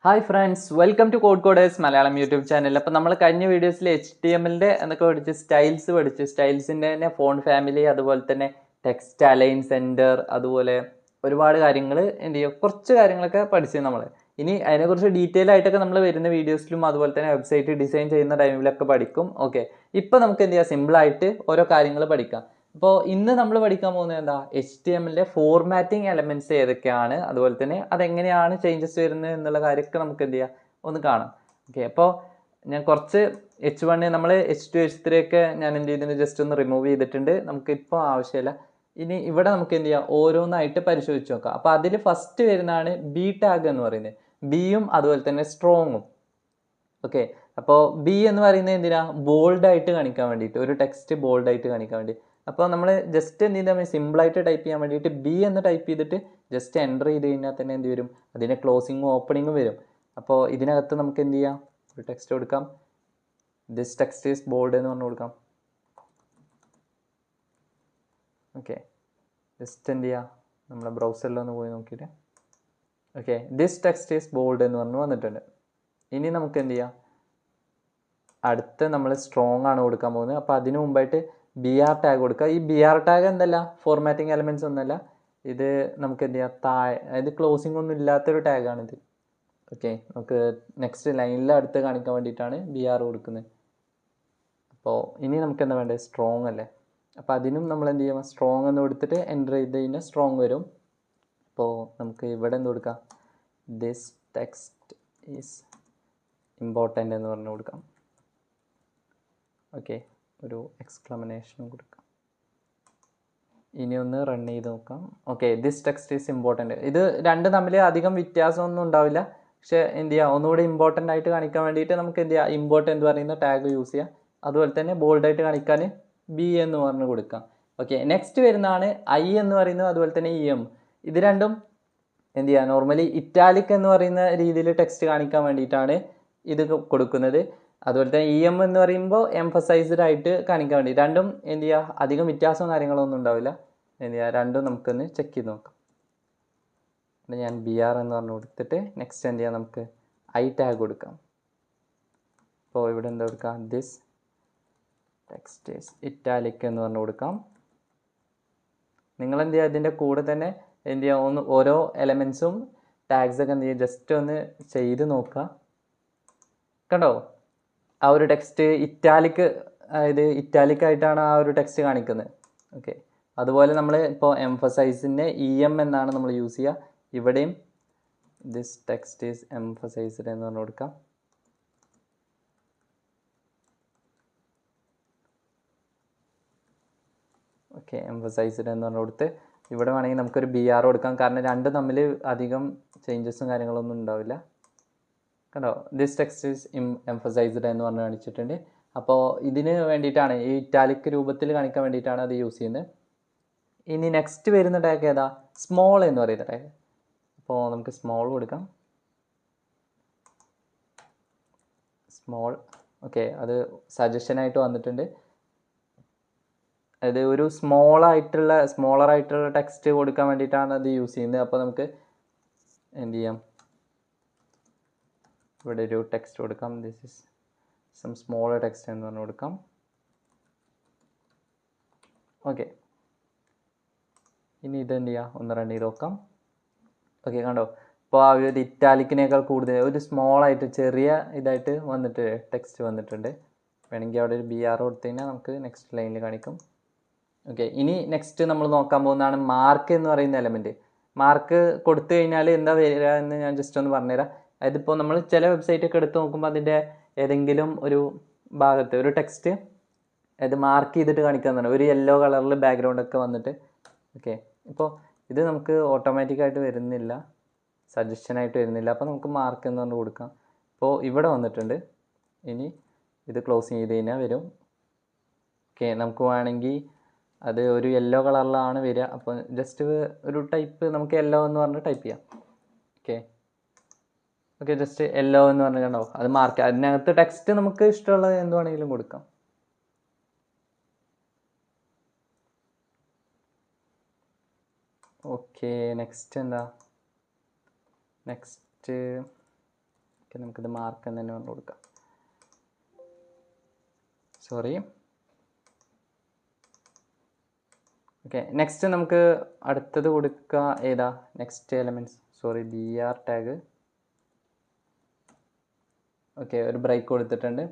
Hi friends, welcome to code coders Malayalam YouTube channel. അപ്പോൾ നമ്മൾ കഴിഞ്ഞ വീഡിയോസിൽ HTML എന്നൊക്കെ പഠിച്ച് സ്റ്റൈൽസിൻ്റെ തന്നെ ഫോൺ ഫാമിലി, അതുപോലെ തന്നെ ടെക്സ്റ്റ് അലൈൻ സെൻറ്റർ, അതുപോലെ ഒരുപാട് കാര്യങ്ങൾ എന്ത് ചെയ്യുക, കുറച്ച് കാര്യങ്ങളൊക്കെ പഠിച്ചു നമ്മൾ. ഇനി അതിനെക്കുറിച്ച് ഡീറ്റെയിൽ ആയിട്ടൊക്കെ നമ്മൾ വരുന്ന വീഡിയോസിലും അതുപോലെ തന്നെ വെബ്സൈറ്റ് ഡിസൈൻ ചെയ്യുന്ന ടൈമിലൊക്കെ പഠിക്കും. ഓക്കെ, ഇപ്പോൾ നമുക്ക് എന്ത് ചെയ്യാം, സിമ്പിളായിട്ട് ഓരോ കാര്യങ്ങൾ പഠിക്കാം. അപ്പോൾ ഇന്ന് നമ്മൾ പഠിക്കാൻ പോകുന്നത് എന്താ, HTML ഫോർമാറ്റിംഗ് എലമെന്റ്സ് ഏതൊക്കെയാണ്, അതുപോലെ തന്നെ അതെങ്ങനെയാണ് ചേഞ്ചസ് വരുന്നത് എന്നുള്ള കാര്യമൊക്കെ നമുക്ക് എന്ത് ചെയ്യാം, ഒന്ന് കാണാം. ഓക്കെ, അപ്പോൾ ഞാൻ കുറച്ച് H1 നമ്മൾ H2 H3 ഒക്കെ ഞാൻ എന്ത് ചെയ്തിട്ടുണ്ട്, ജസ്റ്റ് ഒന്ന് റിമൂവ് ചെയ്തിട്ടുണ്ട്. നമുക്ക് ഇപ്പോൾ ആവശ്യമില്ല. ഇനി ഇവിടെ നമുക്ക് എന്ത് ചെയ്യാം, ഓരോന്നായിട്ട് പരിശോധിച്ച് നോക്കാം. അപ്പോൾ അതിൽ ഫസ്റ്റ് വരുന്നതാണ് ബി ടാഗ് എന്ന് പറയുന്നത്. ബിയും അതുപോലെ തന്നെ സ്ട്രോങ്ങും. ഓക്കെ, അപ്പോൾ ബി എന്ന് പറയുന്നത് എന്തിനാ, ബോൾഡായിട്ട് കാണിക്കാൻ വേണ്ടിയിട്ട്, ഒരു ടെക്സ്റ്റ് ബോൾഡായിട്ട് കാണിക്കാൻ വേണ്ടി. അപ്പോൾ നമ്മൾ ജസ്റ്റ് എന്ത് ചെയ്താൽ സിമ്പിളായിട്ട് ടൈപ്പ് ചെയ്യാൻ വേണ്ടിയിട്ട് ബി എന്ന് ടൈപ്പ് ചെയ്തിട്ട് ജസ്റ്റ് എൻ്റർ ചെയ്ത് കഴിഞ്ഞാൽ തന്നെ എന്ത് വരും, അതിൻ്റെ ക്ലോസിങ്ങും ഓപ്പണിങ്ങും വരും. അപ്പോൾ ഇതിനകത്ത് നമുക്ക് എന്ത് ചെയ്യാം, ഒരു ടെക്സ്റ്റ് കൊടുക്കാം. ദിസ് ടെക്സ്റ്റ് ഈസ് ബോൾഡ് എന്ന് പറഞ്ഞു കൊടുക്കാം. ഓക്കെ, ജസ്റ്റ് എന്ത് ചെയ്യുക, നമ്മുടെ ബ്രൗസറിലൊന്ന് പോയി നോക്കിയിട്ട് okay, this text is bold എന്ന് പറഞ്ഞു വന്നിട്ടുണ്ട്. ഇനി നമുക്ക് എന്ത് ചെയ്യാം, അടുത്ത് നമ്മൾ സ്ട്രോങ് ആണ് കൊടുക്കാൻ പോകുന്നത്. അപ്പോൾ അതിന് മുമ്പായിട്ട് ബി ആർ ടാഗ് കൊടുക്കുക. ഈ ബി ആർ ടാഗ് എന്തല്ല, ഫോർമാറ്റിംഗ് എലമെൻറ്റ്സ് ഒന്നല്ല, ഇത് നമുക്ക് എന്ത് ചെയ്യാം, അതായത് ക്ലോസിംഗ് ഒന്നും ഇല്ലാത്തൊരു ടാഗാണിത്. ഓക്കെ, നമുക്ക് നെക്സ്റ്റ് ലൈനിൽ അടുത്ത് കാണിക്കാൻ വേണ്ടിയിട്ടാണ് ബി ആർ കൊടുക്കുന്നത്. അപ്പോൾ ഇനി നമുക്ക് എന്താ വേണ്ടത്, സ്ട്രോങ് അല്ലേ. അപ്പോൾ അതിനും നമ്മൾ എന്ത് ചെയ്യാം, സ്ട്രോങ് എന്ന് കൊടുത്തിട്ട് എൻ്റർ ചെയ്ത് കഴിഞ്ഞാൽ സ്ട്രോങ് വരും. അപ്പോൾ നമുക്ക് ഇവിടെ എന്ത് കൊടുക്കാം, ദിസ് ടെക്സ്റ്റ് ഈസ് ഇമ്പോർട്ടൻ്റ് എന്ന് പറഞ്ഞു കൊടുക്കാം. ഓക്കെ, ഒരു എക്സ്ക്ലമനേഷൻ കൊടുക്കാം. ഇനി ഒന്ന് റൺ ചെയ്ത് നോക്കാം. Okay, this text is important. ഇത് രണ്ടും തമ്മിൽ അധികം വ്യത്യാസമൊന്നും ഉണ്ടാവില്ല. പക്ഷേ എന്ത് ചെയ്യുക, ഒന്നുകൂടി ഇമ്പോർട്ടൻ്റ് ആയിട്ട് കാണിക്കാൻ വേണ്ടിയിട്ട് നമുക്ക് എന്ത് ചെയ്യുക, ഇമ്പോർട്ടൻ്റ് എന്ന് പറയുന്ന ടാഗ് യൂസ് ചെയ്യുക. അതുപോലെ തന്നെ ബോൾഡായിട്ട് കാണിക്കാൻ ബി എന്ന് പറഞ്ഞ് കൊടുക്കാം. ഓക്കെ, നെക്സ്റ്റ് വരുന്നതാണ് ഐ എന്ന് പറയുന്നത്, അതുപോലെ തന്നെ EM. ഇത് രണ്ടും എന്ത് ചെയ്യുക, നോർമലി ഇറ്റാലിക് എന്ന് പറയുന്ന രീതിയിൽ ടെക്സ്റ്റ് കാണിക്കാൻ വേണ്ടിയിട്ടാണ് ഇത് കൊടുക്കുന്നത്. അതുപോലെ തന്നെ EM എന്ന് പറയുമ്പോൾ എംഫസൈസ്ഡ് ആയിട്ട് കാണിക്കാൻ വേണ്ടി. രണ്ടും എന്ത് ചെയ്യുക, അധികം വ്യത്യാസവും കാര്യങ്ങളൊന്നും ഉണ്ടാവില്ല. എന്ത് ചെയ്യുക, രണ്ടും നമുക്കൊന്ന് ചെക്ക് ചെയ്ത് നോക്കാം. ഞാൻ BR എന്ന് പറഞ്ഞു കൊടുത്തിട്ട് നെക്സ്റ്റ് എന്ത് ചെയ്യാം, നമുക്ക് ഐ ടാഗ് കൊടുക്കാം. അപ്പോൾ ഇവിടെ എന്താ കൊടുക്കാം, ദിസ് ടെക്സ്റ്റ് ഈസ് ഇറ്റാലിക് എന്ന് പറഞ്ഞു കൊടുക്കാം. നിങ്ങൾ എന്ത് ചെയ്യുക, ഇതിൻ്റെ കൂടെ തന്നെ എന്ത് ചെയ്യുക, ഒന്ന് ഓരോ എലമെൻസും ടാഗ്സൊക്കെ എന്ത് ചെയ്യുക, ജസ്റ്റ് ഒന്ന് ചെയ്ത് നോക്കുക. കണ്ടോ, ആ ഒരു ടെക്സ്റ്റ് ഇറ്റാലിക്, അതായത് ഇറ്റാലിക് ആയിട്ടാണ് ആ ഒരു ടെക്സ്റ്റ് കാണിക്കുന്നത്. ഓക്കെ, അതുപോലെ നമ്മൾ ഇപ്പോൾ എംഫസൈസിൻ്റെ EM എന്നാണ് നമ്മൾ യൂസ് ചെയ്യുക. ഇവിടെയും ദിസ് ടെക്സ്റ്റ് ഈസ് എംഫസൈസ്ഡ് എന്ന് പറഞ്ഞു കൊടുക്കാം. ഓക്കെ, എംഫസൈസ്ഡ് എന്ന് പറഞ്ഞു കൊടുത്ത് ഇവിടെ വേണമെങ്കിൽ നമുക്കൊരു BR കൊടുക്കാം. കാരണം രണ്ടും തമ്മിൽ അധികം ചേഞ്ചസും കാര്യങ്ങളൊന്നും ഉണ്ടാവില്ല. കണ്ടോ, ദിസ് ടെക്സ്റ്റ് ഈസ് എംഫസൈസ്ഡ് എന്ന് പറഞ്ഞ് കാണിച്ചിട്ടുണ്ട്. അപ്പോൾ ഇതിന് വേണ്ടിയിട്ടാണ്, ഈ ഇറ്റാലിക് രൂപത്തിൽ കാണിക്കാൻ വേണ്ടിയിട്ടാണ് അത് യൂസ് ചെയ്യുന്നത്. ഇനി നെക്സ്റ്റ് വരുന്ന ടാഗ് ഏതാ, സ്മോൾ എന്ന് പറയുന്ന ടാഗ്. അപ്പോൾ നമുക്ക് സ്മോൾ കൊടുക്കാം. സ്മോൾ. ഓക്കെ, അത് സജഷനായിട്ട് വന്നിട്ടുണ്ട്. അത് ഒരു സ്മോളറായിട്ടുള്ള ടെക്സ്റ്റ് കൊടുക്കാൻ വേണ്ടിയിട്ടാണ് അത് യൂസ് ചെയ്യുന്നത്. അപ്പോൾ നമുക്ക് എന്ത് ചെയ്യാം, ഇവിടെ ഒരു ടെക്സ്റ്റ് കൊടുക്കാം. This is some small text എന്ന് പറഞ്ഞു കൊടുക്കാം. ഓക്കെ, ഇനി ഇതെന്ത് ചെയ്യുക, ഒന്ന് റൺ ചെയ്ത് നോക്കാം. ഓക്കെ, കണ്ടോ, ഇപ്പോൾ ആ ഒരു ഇറ്റാലിക്കിനേക്കാൾ കൂടുതൽ ഒരു സ്മോളായിട്ട് ചെറിയ ഇതായിട്ട് വന്നിട്ട് ടെക്സ്റ്റ് വന്നിട്ടുണ്ട്. വേണമെങ്കിൽ അവിടെ ഒരു BR കൊടുത്തു കഴിഞ്ഞാൽ നമുക്ക് നെക്സ്റ്റ് ലൈനിൽ കാണിക്കും. ഓക്കെ, ഇനി നെക്സ്റ്റ് നമ്മൾ നോക്കാൻ പോകുന്നതാണ് മാർക്ക് എന്ന് പറയുന്ന എലമെൻറ്റ്. മാർക്ക് കൊടുത്തു കഴിഞ്ഞാൽ എന്താ വരിക എന്ന് ഞാൻ ജസ്റ്റ് ഒന്ന് പറഞ്ഞുതരാം. അതായത് ഇപ്പോൾ നമ്മൾ ചില വെബ്സൈറ്റൊക്കെ എടുത്ത് നോക്കുമ്പോൾ അതിൻ്റെ ഏതെങ്കിലും ഒരു ഭാഗത്ത് ഒരു ടെക്സ്റ്റ് അത് മാർക്ക് ചെയ്തിട്ട് കാണിക്കാമെന്നാണ്, ഒരു യെല്ലോ കളറിൽ ബാക്ക്ഗ്രൗണ്ടൊക്കെ വന്നിട്ട്. ഓക്കെ, ഇപ്പോൾ ഇത് നമുക്ക് ഓട്ടോമാറ്റിക്കായിട്ട് വരുന്നില്ല, സജഷനായിട്ട് വരുന്നില്ല. അപ്പോൾ നമുക്ക് മാർക്ക് എന്ന് പറഞ്ഞ് കൊടുക്കാം. ഇപ്പോൾ ഇവിടെ വന്നിട്ടുണ്ട്. ഇനി ഇത് ക്ലോസ് ചെയ്ത് കഴിഞ്ഞാൽ വരും. ഓക്കെ, നമുക്ക് വേണമെങ്കിൽ അത് ഒരു യെല്ലോ കളറിലാണ് വരിക. അപ്പോൾ ജസ്റ്റ് ഒരു ടൈപ്പ് നമുക്ക് യെല്ലോ എന്ന് പറഞ്ഞ് ടൈപ്പ് ചെയ്യാം. ഓക്കെ, ഓക്കെ, ജസ്റ്റ് യെല്ലോ എന്ന് പറഞ്ഞ് കണ്ടോ, അത് മാർക്ക്. അതിനകത്ത് ടെക്സ്റ്റ് നമുക്ക് ഇഷ്ടമുള്ളത് എന്ത് വേണമെങ്കിലും കൊടുക്കാം. ഓക്കെ, നെക്സ്റ്റ് എന്താ, നെക്സ്റ്റ് നമുക്കിത് മാർക്ക് എന്ന് തന്നെ പറഞ്ഞു കൊടുക്കാം. സോറി. ഓക്കെ, നെക്സ്റ്റ് നമുക്ക് അടുത്തത് കൊടുക്കുക ഏതാ, next elements, sorry br tag. Okay, ഒരു ബ്രേക്ക് കൊടുത്തിട്ടുണ്ട്.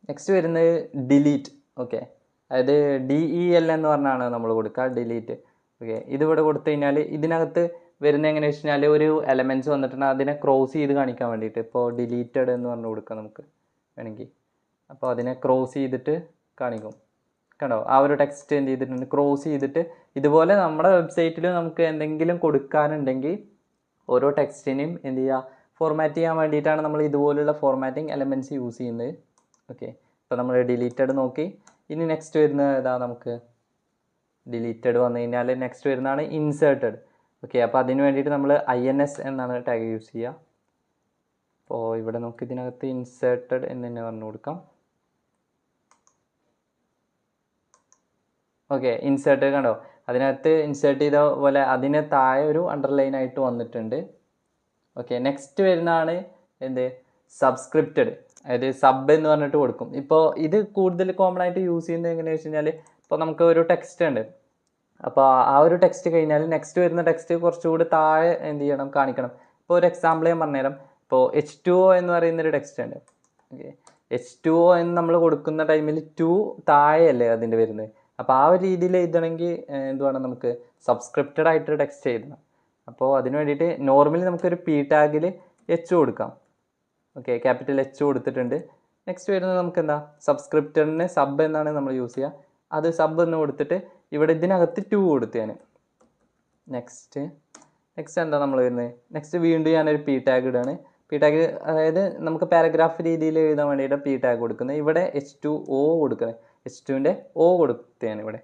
നെക്സ്റ്റ് വരുന്നത് ഡിലീറ്റ്. ഓക്കെ, അതായത് DEL എന്ന് പറഞ്ഞാണ് നമ്മൾ കൊടുക്കുക, ഡിലീറ്റ്. ഓക്കെ, ഇതിവിടെ കൊടുത്തു കഴിഞ്ഞാൽ ഇതിനകത്ത് വരുന്ന എങ്ങനെയാണെന്ന് വെച്ച് കഴിഞ്ഞാൽ ഒരു എലമെൻറ്റ്സ് വന്നിട്ടുണ്ട്, അതിനെ ക്രോസ് ചെയ്ത് കാണിക്കാൻ വേണ്ടിയിട്ട്. ഇപ്പോൾ ഡിലീറ്റഡ് എന്ന് പറഞ്ഞു കൊടുക്കാം നമുക്ക് വേണമെങ്കിൽ. അപ്പോൾ അതിനെ ക്രോസ് ചെയ്തിട്ട് കാണിക്കും. കണ്ടോ, ആ ഒരു ടെക്സ്റ്റ് എന്ത് ചെയ്തിട്ടുണ്ട്, ക്രോസ് ചെയ്തിട്ട്. ഇതുപോലെ നമ്മുടെ വെബ്സൈറ്റിൽ നമുക്ക് എന്തെങ്കിലും കൊടുക്കാനുണ്ടെങ്കിൽ ഓരോ ടെക്സ്റ്റിനെയും എന്ത് ചെയ്യുക, ഫോർമാറ്റ് ചെയ്യാൻ വേണ്ടിയിട്ടാണ് നമ്മൾ ഇതുപോലുള്ള ഫോർമാറ്റിംഗ് എലമെൻറ്റ്സ് യൂസ് ചെയ്യുന്നത്. ഓക്കെ, ഇപ്പോൾ നമ്മൾ ഡിലീറ്റഡ് നോക്കി. ഇനി നെക്സ്റ്റ് വരുന്നത് ഏതാ, നമുക്ക് ഡിലീറ്റഡ് വന്നു കഴിഞ്ഞാൽ നെക്സ്റ്റ് വരുന്നതാണ് ഇൻസേർട്ടഡ്. ഓക്കെ, അപ്പോൾ അതിന് വേണ്ടിയിട്ട് നമ്മൾ INS എന്നാണ് ടാഗ് യൂസ് ചെയ്യുക. അപ്പോൾ ഇവിടെ നമുക്ക് ഇതിനകത്ത് ഇൻസേർട്ടഡ് എന്ന് തന്നെ പറഞ്ഞു കൊടുക്കാം. ഓക്കെ, ഇൻസേർട്ട് കണ്ടോ, അതിനകത്ത് ഇൻസേർട്ട് ചെയ്ത പോലെ അതിന് താഴെ ഒരു അണ്ടർലൈൻ ആയിട്ട് വന്നിട്ടുണ്ട്. ഓക്കെ, നെക്സ്റ്റ് വരുന്നതാണ് എന്ത്, സബ്സ്ക്രിപ്റ്റഡ്. അതായത് സബ് എന്ന് പറഞ്ഞിട്ട് കൊടുക്കും. ഇപ്പോൾ ഇത് കൂടുതൽ കോമൺ ആയിട്ട് യൂസ് ചെയ്യുന്നത് എങ്ങനെയാണെന്ന് വെച്ച് കഴിഞ്ഞാൽ, ഇപ്പോൾ നമുക്ക് ഒരു ടെക്സ്റ്റ് ഉണ്ട്, അപ്പോൾ ആ ഒരു ടെക്സ്റ്റ് കഴിഞ്ഞാൽ നെക്സ്റ്റ് വരുന്ന ടെക്സ്റ്റ് കുറച്ചുകൂടി താഴെ എന്ത് ചെയ്യണം, കാണിക്കണം. ഇപ്പോൾ ഒരു എക്സാമ്പിൾ ഞാൻ പറഞ്ഞുതരാം. ഇപ്പോൾ H2O എന്ന് പറയുന്നൊരു ടെക്സ്റ്റ് ഉണ്ട്. ഓക്കെ, H2O എന്ന് നമ്മൾ കൊടുക്കുന്ന ടൈമിൽ 2 താഴെയല്ലേ അതിൻ്റെ വരുന്നത്. അപ്പോൾ ആ ഒരു രീതിയിൽ എഴുതണമെങ്കിൽ എന്ത് വേണം, നമുക്ക് സബ്സ്ക്രിപ്റ്റഡ് ആയിട്ട് ടെക്സ്റ്റ് എഴുതണം. അപ്പോൾ അതിന് വേണ്ടിയിട്ട് നോർമലി നമുക്കൊരു P ടാഗിൽ H കൊടുക്കാം. ഓക്കെ, ക്യാപിറ്റൽ H കൊടുത്തിട്ടുണ്ട്. നെക്സ്റ്റ് വരുന്നത് നമുക്ക് എന്താ, സബ്സ്ക്രിപ്റ്റഡിന് സബ് എന്നാണ് നമ്മൾ യൂസ് ചെയ്യുക. അത് സബ് എന്ന് കൊടുത്തിട്ട് ഇവിടെ ഇതിനകത്ത് 2 കൊടുത്ത് ഞാൻ. നെക്സ്റ്റ് എന്താ നമ്മൾ വരുന്നത്, നെക്സ്റ്റ് വീണ്ടും ഞാനൊരു P ടാഗ് ഇടുകയാണ്. P ടാഗ് അതായത് നമുക്ക് പാരഗ്രാഫ് രീതിയിൽ എഴുതാൻ വേണ്ടിയിട്ട് P ടാഗ് കൊടുക്കുന്നത്. ഇവിടെ H2O കൊടുക്കുന്നത്, H2ൻ്റെ O കൊടുത്തതാണ് ഇവിടെ.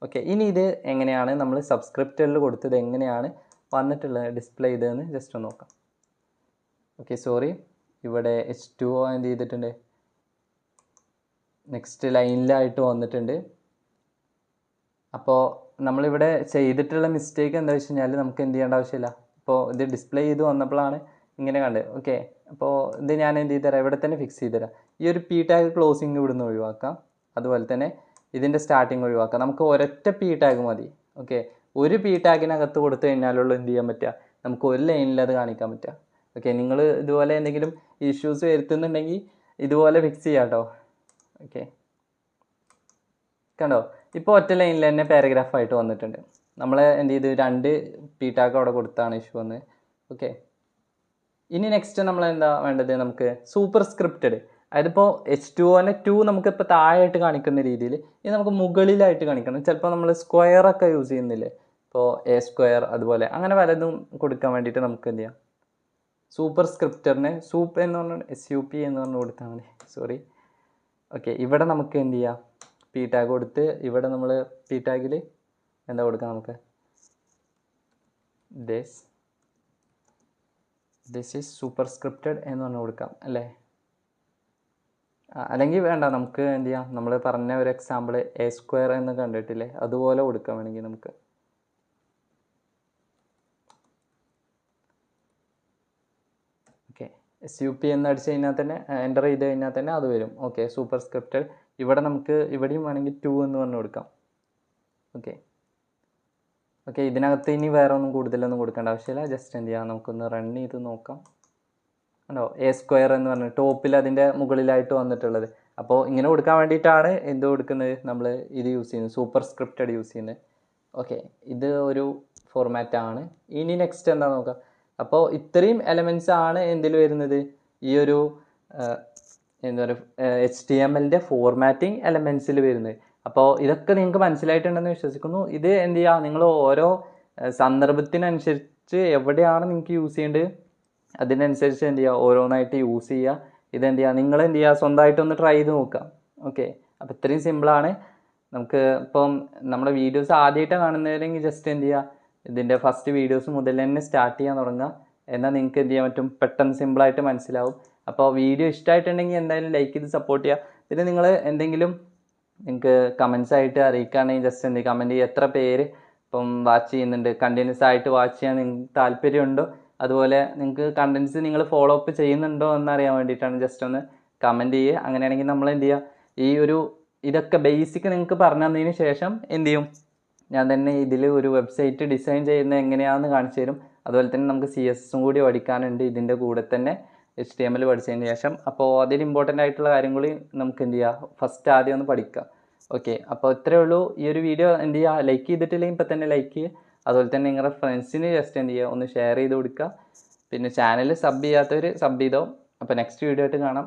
ഓക്കെ, ഇനി ഇത് എങ്ങനെയാണ് നമ്മൾ സബ്സ്ക്രിപ്റ്റഡിൽ കൊടുത്തത് എങ്ങനെയാണ് വന്നിട്ടുള്ളത് ഡിസ്പ്ലേ ചെയ്തതെന്ന് ജസ്റ്റ് ഒന്ന് നോക്കാം. ഓക്കെ, സോറി, ഇവിടെ H2O എന്ത് ചെയ്തിട്ടുണ്ട്, നെക്സ്റ്റ് ലൈനിലായിട്ട് വന്നിട്ടുണ്ട്. അപ്പോൾ നമ്മളിവിടെ ചെയ്തിട്ടുള്ള മിസ്റ്റേക്ക് എന്താ വെച്ച് കഴിഞ്ഞാൽ നമുക്ക് എന്ത് ചെയ്യേണ്ട ആവശ്യമില്ല. ഇപ്പോൾ ഇത് ഡിസ്പ്ലേ ചെയ്ത് വന്നപ്പോഴാണ് ഇങ്ങനെ കണ്ടത്. ഓക്കെ, അപ്പോൾ ഇത് ഞാൻ എന്ത് ചെയ്ത് തരാം, ഇവിടെ തന്നെ ഫിക്സ് ചെയ്ത് തരാം. ഈ ഒരു P ടാഗ് ക്ലോസിങ് ഇവിടുന്ന് ഒഴിവാക്കാം. അതുപോലെ തന്നെ ഇതിൻ്റെ സ്റ്റാർട്ടിങ് ഒഴിവാക്കാം. നമുക്ക് ഒരൊറ്റ P ടാഗ് മതി. ഓക്കെ, ഒരു P ടാഗിനകത്ത് കൊടുത്തു കഴിഞ്ഞാലുള്ള എന്ത് ചെയ്യാൻ പറ്റുക, നമുക്ക് ഒരു ലൈനിൽ അത് കാണിക്കാൻ പറ്റുക. ഓക്കെ, നിങ്ങൾ ഇതുപോലെ എന്തെങ്കിലും ഇഷ്യൂസ് വരുത്തുന്നുണ്ടെങ്കിൽ ഇതുപോലെ ഫിക്സ് ചെയ്യാം കേട്ടോ. ഓക്കെ, കണ്ടോ, ഇപ്പോൾ ഒറ്റ ലൈനിൽ തന്നെ പാരഗ്രാഫായിട്ട് വന്നിട്ടുണ്ട്. നമ്മൾ എന്ത് ചെയ്ത് 2 P ടാഗ് അവിടെ കൊടുത്താണ് ഇഷ്യൂ വന്നത്. ഓക്കെ, ഇനി നെക്സ്റ്റ് നമ്മൾ എന്താ വേണ്ടത്, നമുക്ക് സൂപ്പർ സ്ക്രിപ്റ്റഡ്. അതായത് ഇപ്പോൾ H2O 2 നമുക്കിപ്പോൾ താഴെയായിട്ട് കാണിക്കുന്ന രീതിയിൽ ഇത് നമുക്ക് മുകളിലായിട്ട് കാണിക്കണം. ചിലപ്പോൾ നമ്മൾ സ്ക്വയറൊക്കെ യൂസ് ചെയ്യുന്നില്ലേ, ഇപ്പോൾ A² അതുപോലെ അങ്ങനെ പലതും കൊടുക്കാൻ വേണ്ടിയിട്ട് നമുക്ക് എന്ത് ചെയ്യാം, സൂപ്പർ സ്ക്രിപ്റ്ററിനെ സൂപ്പ് എന്ന് പറഞ്ഞാൽ SUP എന്ന് പറഞ്ഞ് കൊടുത്താൽ മതി. സോറി. ഓക്കെ, ഇവിടെ നമുക്ക് എന്ത് ചെയ്യാം, P ടാഗ് കൊടുത്ത് ഇവിടെ നമ്മൾ P ടാഗിൽ എന്താ കൊടുക്കാം, നമുക്ക് ദിസ് ഈസ് സൂപ്പർ സ്ക്രിപ്റ്റഡ് എന്ന് പറഞ്ഞ് കൊടുക്കാം അല്ലേ. അല്ലെങ്കിൽ വേണ്ട, നമുക്ക് എന്ത് ചെയ്യാം, നമ്മൾ പറഞ്ഞ ഒരു എക്സാമ്പിൾ A² എന്ന് കണ്ടിട്ടില്ലേ, അതുപോലെ കൊടുക്കാൻ വേണമെങ്കിൽ നമുക്ക്. ഓക്കെ, SUP എന്ന് അടിച്ച് കഴിഞ്ഞാൽ തന്നെ എൻ്റർ ചെയ്ത് കഴിഞ്ഞാൽ തന്നെ അത് വരും. Okay, super scripted. ഇവിടെ നമുക്ക് ഇവിടെയും വേണമെങ്കിൽ 2 എന്ന് പറഞ്ഞു കൊടുക്കാം. ഓക്കെ, ഇതിനകത്ത് ഇനി വേറെ ഒന്നും കൂടുതലൊന്നും കൊടുക്കേണ്ട ആവശ്യമില്ല. ജസ്റ്റ് എന്ത് ചെയ്യാം, നമുക്കൊന്ന് റൺ ചെയ്ത് നോക്കാം. ഉണ്ടോ, A² എന്ന് പറഞ്ഞ് ടോപ്പിൽ അതിൻ്റെ മുകളിലായിട്ട് വന്നിട്ടുള്ളത്. അപ്പോൾ ഇങ്ങനെ കൊടുക്കാൻ വേണ്ടിയിട്ടാണ് എന്ത് കൊടുക്കുന്നത്, നമ്മൾ ഇത് യൂസ് ചെയ്യുന്നത്, സൂപ്പർ സ്ക്രിപ്റ്റഡ് യൂസ് ചെയ്യുന്നത്. ഓക്കെ, ഇത് ഒരു ഫോർമാറ്റാണ്. ഇനി നെക്സ്റ്റ് എന്താ നോക്കാം. അപ്പോൾ ഇത്രയും എലമെൻറ്റ്സ് ആണ് എന്തിൽ വരുന്നത്, ഈ ഒരു എന്താ പറയുക HTML ഫോർമാറ്റിംഗ് എലമെൻറ്റ്സിൽ വരുന്നത്. അപ്പോൾ ഇതൊക്കെ നിങ്ങൾക്ക് മനസ്സിലായിട്ടുണ്ടെന്ന് വിശ്വസിക്കുന്നു. ഇത് എന്ത് ചെയ്യുക, നിങ്ങൾ ഓരോ സന്ദർഭത്തിനനുസരിച്ച് എവിടെയാണ് നിങ്ങൾക്ക് യൂസ് ചെയ്യേണ്ടത് അതിനനുസരിച്ച് എന്ത് ചെയ്യുക, ഓരോന്നായിട്ട് യൂസ് ചെയ്യുക. ഇതെന്ത് ചെയ്യുക, നിങ്ങൾ എന്ത് ചെയ്യുക, സ്വന്തമായിട്ടൊന്ന് ട്രൈ ചെയ്ത് നോക്കാം. ഓക്കെ, അപ്പോൾ ഇത്രയും സിമ്പിളാണ്. നമുക്ക് ഇപ്പം നമ്മുടെ വീഡിയോസ് ആദ്യമായിട്ടാണ് കാണുന്നതെങ്കിൽ ജസ്റ്റ് എന്ത് ചെയ്യുക, ഇതിൻ്റെ ഫസ്റ്റ് വീഡിയോസ് മുതൽ തന്നെ സ്റ്റാർട്ട് ചെയ്യാൻ തുടങ്ങുക. എന്നാൽ നിങ്ങൾക്ക് എന്ത് ചെയ്യാൻ പറ്റും, പെട്ടെന്ന് സിമ്പിളായിട്ട് മനസ്സിലാവും. അപ്പോൾ വീഡിയോ ഇഷ്ടമായിട്ടുണ്ടെങ്കിൽ എന്തായാലും ലൈക്ക് ചെയ്ത് സപ്പോർട്ട് ചെയ്യുക. പിന്നെ നിങ്ങൾ എന്തെങ്കിലും നിങ്ങൾക്ക് കമൻസ് ആയിട്ട് അറിയിക്കുകയാണെങ്കിൽ ജസ്റ്റ് എന്ത് കമൻറ്റ് ചെയ്യുക. എത്ര പേര് ഇപ്പം വാച്ച് ചെയ്യുന്നുണ്ട്, കണ്ടിന്യൂസ് ആയിട്ട് വാച്ച് ചെയ്യാൻ നിങ്ങൾക്ക് താല്പര്യമുണ്ടോ അതുപോലെ നിങ്ങൾക്ക് കണ്ടൻസ് നിങ്ങൾ ഫോളോ അപ്പ് ചെയ്യുന്നുണ്ടോ എന്നറിയാൻ വേണ്ടിയിട്ടാണ്. ജസ്റ്റ് ഒന്ന് കമൻറ്റ് ചെയ്യുക. അങ്ങനെയാണെങ്കിൽ നമ്മൾ എന്ത് ചെയ്യുക, ഈ ഒരു ഇതൊക്കെ ബേസിക് നിങ്ങൾക്ക് പറഞ്ഞു തന്നതിന് ശേഷം എന്ത് ചെയ്യും, ഞാൻ തന്നെ ഇതിൽ ഒരു വെബ്സൈറ്റ് ഡിസൈൻ ചെയ്യുന്നത് എങ്ങനെയാണെന്ന് കാണിച്ചു തരും. അതുപോലെ തന്നെ നമുക്ക് CSS കൂടി പഠിക്കാനുണ്ട് ഇതിൻ്റെ കൂടെ തന്നെ, HTML പഠിച്ചതിന് ശേഷം. അപ്പോൾ അതിൽ ഇമ്പോർട്ടൻ്റ് ആയിട്ടുള്ള കാര്യങ്ങൾ നമുക്ക് എന്ത് ചെയ്യുക, ഫസ്റ്റ് ആദ്യം ഒന്ന് പഠിക്കുക. ഓക്കെ, അപ്പോൾ ഇത്രയേ ഉള്ളൂ. ഈ ഒരു വീഡിയോ എന്ത് ചെയ്യുക, ലൈക്ക് ചെയ്തിട്ടില്ലെങ്കിൽ ഇപ്പം തന്നെ ലൈക്ക് ചെയ്യുക. അതുപോലെ തന്നെ നിങ്ങളുടെ ഫ്രണ്ട്സിന് ജസ്റ്റ് എന്ത് ചെയ്യുക, ഒന്ന് ഷെയർ ചെയ്ത് കൊടുക്കുക. പിന്നെ ചാനൽ സബ് ചെയ്യാത്തവർ സബ് ചെയ്തോ. അപ്പോൾ നെക്സ്റ്റ് വീഡിയോ ആയിട്ട് കാണാം.